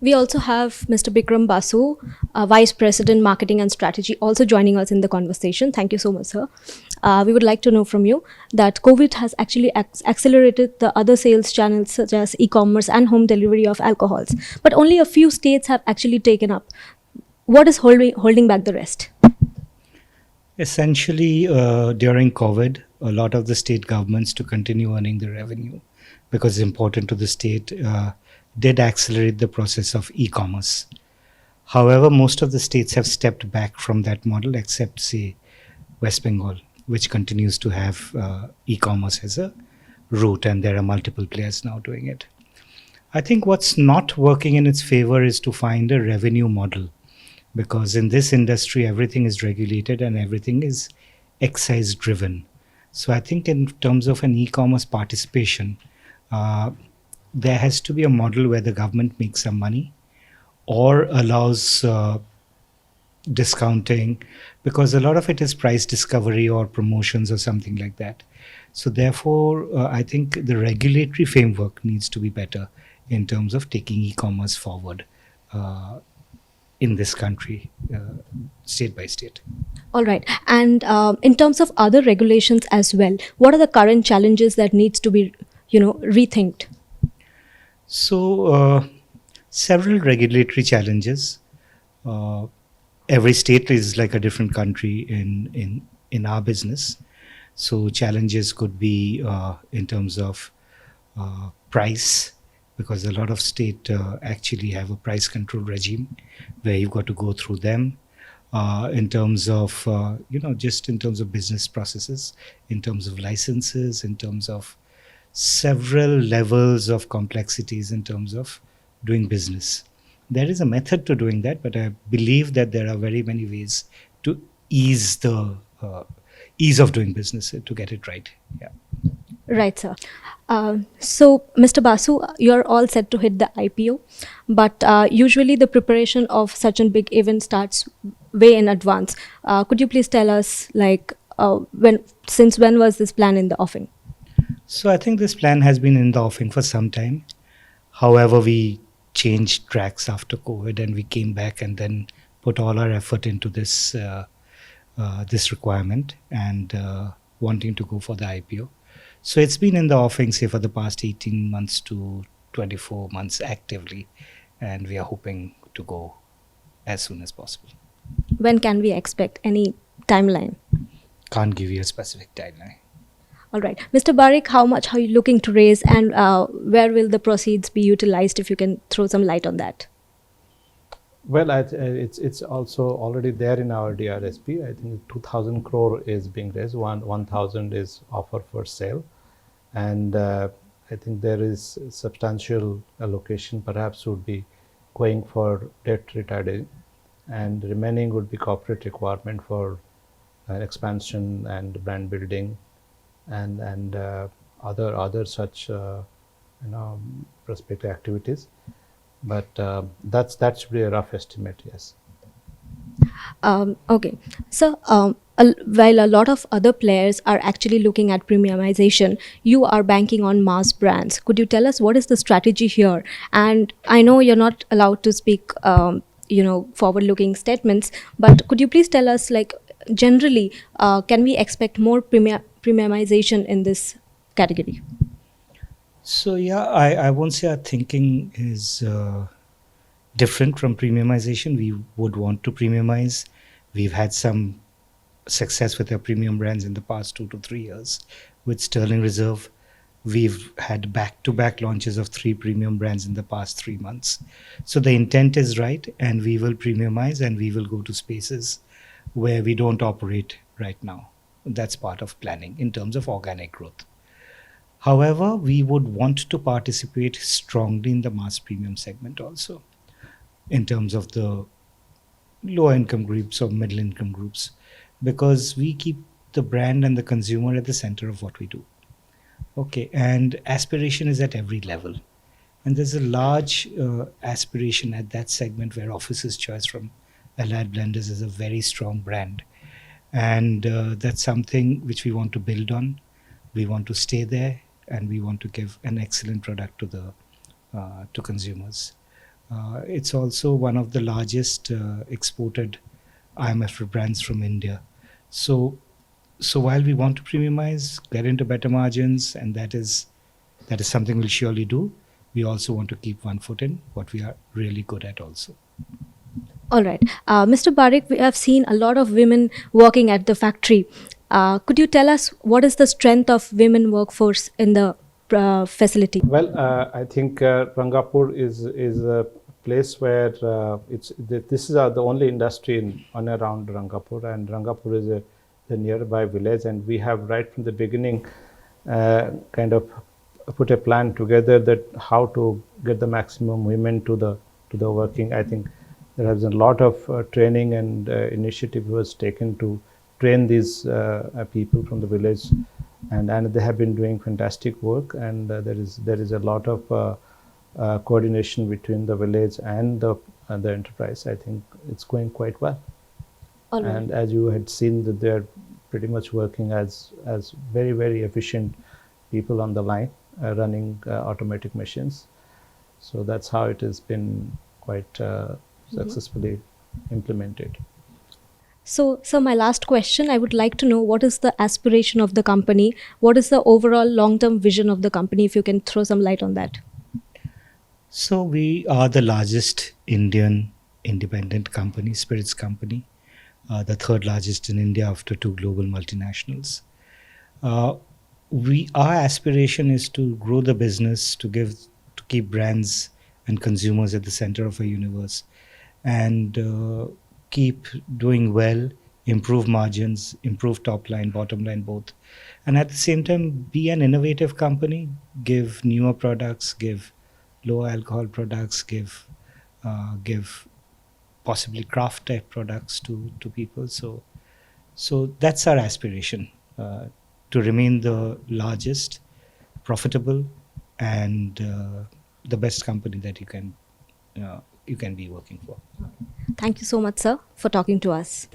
We also have Mr. Bikram Basu, Vice President, Marketing and Strategy, also joining us in the conversation. Thank you so much, sir. We would like to know from you that COVID has actually accelerated the other sales channels such as e-commerce and home delivery of alcohols, but only a few states have actually taken up. What is holding back the rest? Essentially, during COVID, a lot of the state governments to continue earning the revenue because it's important to the state did accelerate the process of e-commerce. However, most of the states have stepped back from that model except, say, West Bengal, which continues to have e-commerce as a route, and there are multiple players now doing it. I think what's not working in its favor is to find a revenue model, because in this industry everything is regulated and everything is excise driven. So I think in terms of an e-commerce participation, uh, there has to be a model where the government makes some money or allows discounting, because a lot of it is price discovery or promotions or something like that. So therefore, I think the regulatory framework needs to be better in terms of taking e-commerce forward uh, in this country, state by state. All right. And in terms of other regulations as well, what are the current challenges that needs to be, rethinked? So several regulatory challenges. Uh, every state is like a different country in our business. So challenges could be in terms of price, because a lot of state actually have a price control regime where you've got to go through them. In terms of just in terms of business processes, in terms of licenses, in terms of several levels of complexities in terms of doing business. There is a method to doing that, but I believe that there are very many ways to ease the ease of doing business to get it right. Yeah. Right, sir. So, Mr. Basu, you're all set to hit the IPO, but usually the preparation of such a big event starts way in advance. Could you please tell us, since when was this plan in the offing? So I think this plan has been in the offing for some time. However, we changed tracks after COVID, and we came back and then put all our effort into this requirement and wanting to go for the IPO. So it's been in the offing, say, for the past 18 months to 24 months actively, and we are hoping to go as soon as possible. When can we expect any timeline? Can't give you a specific timeline. All right. Mr. Barik, how much are you looking to raise, and where will the proceeds be utilized, if you can throw some light on that? Well, it's also already there in our DRSP. I think 2,000 crore is being raised. 1,000 is offer for sale, and I think there is substantial allocation. Perhaps would be going for debt retiring, and remaining would be corporate requirement for expansion and brand building, and other such prospective activities. But that should be a rough estimate. Yes. Okay. So, while a lot of other players are actually looking at premiumization, you are banking on mass brands. Could you tell us what is the strategy here? And I know you're not allowed to speak, forward-looking statements, but could you please tell us, generally, can we expect more premiumization in this category? So yeah, I won't say our thinking is different from premiumization. We would want to premiumize. We've had some success with our premium brands in the past 2 to 3 years. With Sterling Reserve, we've had back-to-back launches of 3 premium brands in the past 3 months. So the intent is right, and we will premiumize, and we will go to spaces where we don't operate right now. That's part of planning in terms of organic growth. However, we would want to participate strongly in the mass premium segment also, in terms of the lower income groups or middle income groups, because we keep the brand and the consumer at the center of what we do. Okay, and aspiration is at every level. And there's a large aspiration at that segment where Officer's Choice from Allied Blenders is a very strong brand. And that's something which we want to build on. We want to stay there, and we want to give an excellent product to consumers. It's also one of the largest exported IMF brands from India. So, so while we want to premiumize, get into better margins, and that is something we'll surely do. We also want to keep one foot in what we are really good at also. All right. Mr. Barik, we have seen a lot of women working at the factory. Could you tell us what is the strength of women workforce in the facility? Well, I think Rangapur is a place where this is the only industry in and around Rangapur, and Rangapur is the nearby village, and we have right from the beginning kind of put a plan together that how to get the maximum women to the working. I think there has been a lot of training and initiative was taken to train these people from the village, and they have been doing fantastic work, and there is a lot of coordination between the village and the enterprise. I think it's going quite well. All right. And as you had seen, that they're pretty much working as very efficient people on the line, running automatic machines. So that's how it has been quite successfully implemented. So, sir, my last question, I would like to know what is the aspiration of the company? What is the overall long-term vision of the company, if you can throw some light on that? So we are the largest Indian independent company, spirits company, the third largest in India after two global multinationals. Our aspiration is to grow the business, to keep brands and consumers at the center of our universe, and keep doing well, improve margins, improve top line, bottom line both, and at the same time be an innovative company, give newer products, give low alcohol products, give possibly craft type products to people. So that's our aspiration, to remain the largest, profitable, and the best company that you can be working for. Thank you so much, sir, for talking to us.